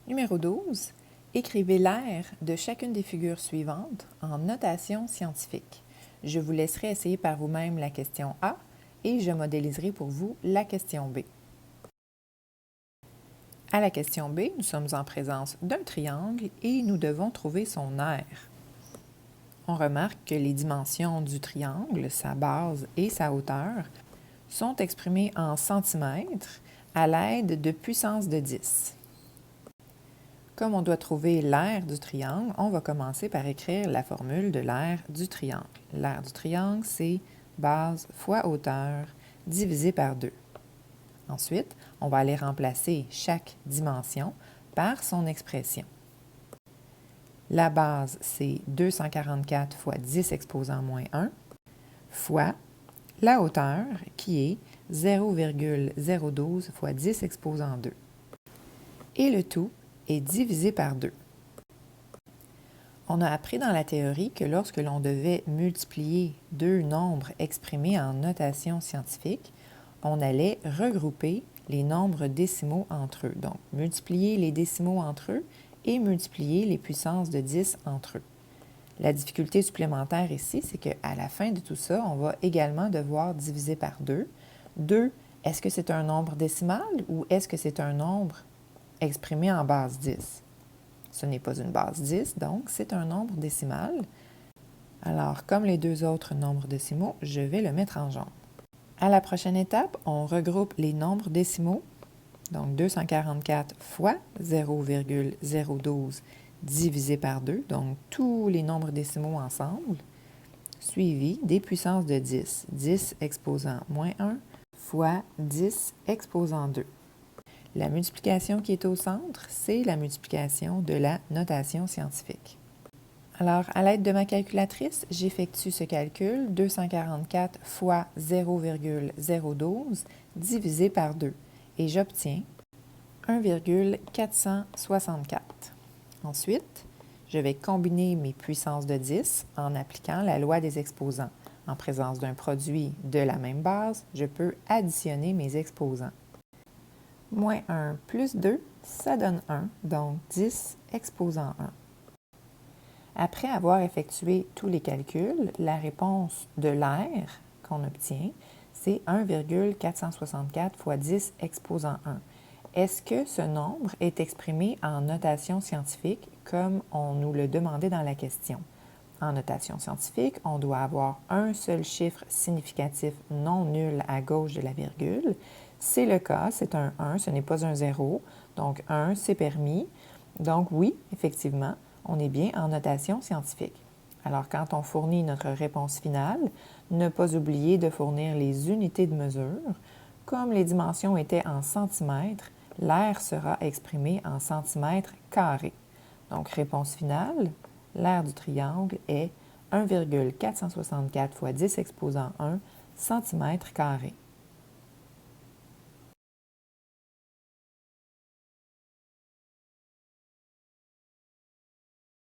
Numéro 12. Écrivez l'aire de chacune des figures suivantes en notation scientifique. Je vous laisserai essayer par vous-même la question A et je modéliserai pour vous la question B. À la question B, nous sommes en présence d'un triangle et nous devons trouver son aire. On remarque que les dimensions du triangle, sa base et sa hauteur, sont exprimées en centimètres à l'aide de puissance de 10. Comme on doit trouver l'aire du triangle, on va commencer par écrire la formule de l'aire du triangle. L'aire du triangle, c'est base fois hauteur divisé par 2. Ensuite, on va aller remplacer chaque dimension par son expression. La base, c'est 244 fois 10 exposant moins 1 fois la hauteur qui est 0,012 fois 10 exposant 2. Et le tout est divisé par 2. On a appris dans la théorie que lorsque l'on devait multiplier deux nombres exprimés en notation scientifique, on allait regrouper les nombres décimaux entre eux. Donc, multiplier les décimaux entre eux et multiplier les puissances de 10 entre eux. La difficulté supplémentaire ici, c'est qu'à la fin de tout ça, on va également devoir diviser par 2. 2, est-ce que c'est un nombre décimal ou est-ce que c'est un nombre exprimé en base 10? Ce n'est pas une base 10, donc c'est un nombre décimal. Alors, comme les deux autres nombres décimaux, je vais le mettre en jaune. À la prochaine étape, on regroupe les nombres décimaux, donc 244 fois 0,012 divisé par 2, donc tous les nombres décimaux ensemble, suivi des puissances de 10, 10 exposant moins 1 fois 10 exposant 2. La multiplication qui est au centre, c'est la multiplication de la notation scientifique. Alors, à l'aide de ma calculatrice, j'effectue ce calcul, 244 fois 0,012 divisé par 2, et j'obtiens 1,464. Ensuite, je vais combiner mes puissances de 10 en appliquant la loi des exposants. En présence d'un produit de la même base, je peux additionner mes exposants. Moins 1 plus 2, ça donne 1, donc 10 exposant 1. Après avoir effectué tous les calculs, la réponse de l'aire qu'on obtient, c'est 1,464 fois 10 exposant 1. Est-ce que ce nombre est exprimé en notation scientifique comme on nous le demandait dans la question? En notation scientifique, on doit avoir un seul chiffre significatif non nul à gauche de la virgule. C'est le cas, c'est un 1, ce n'est pas un 0, donc 1, c'est permis. Donc oui, effectivement, on est bien en notation scientifique. Alors, quand on fournit notre réponse finale, ne pas oublier de fournir les unités de mesure. Comme les dimensions étaient en centimètres, l'aire sera exprimée en centimètres carrés. Donc, réponse finale, l'aire du triangle est 1,464 fois 10 exposant 1 cm².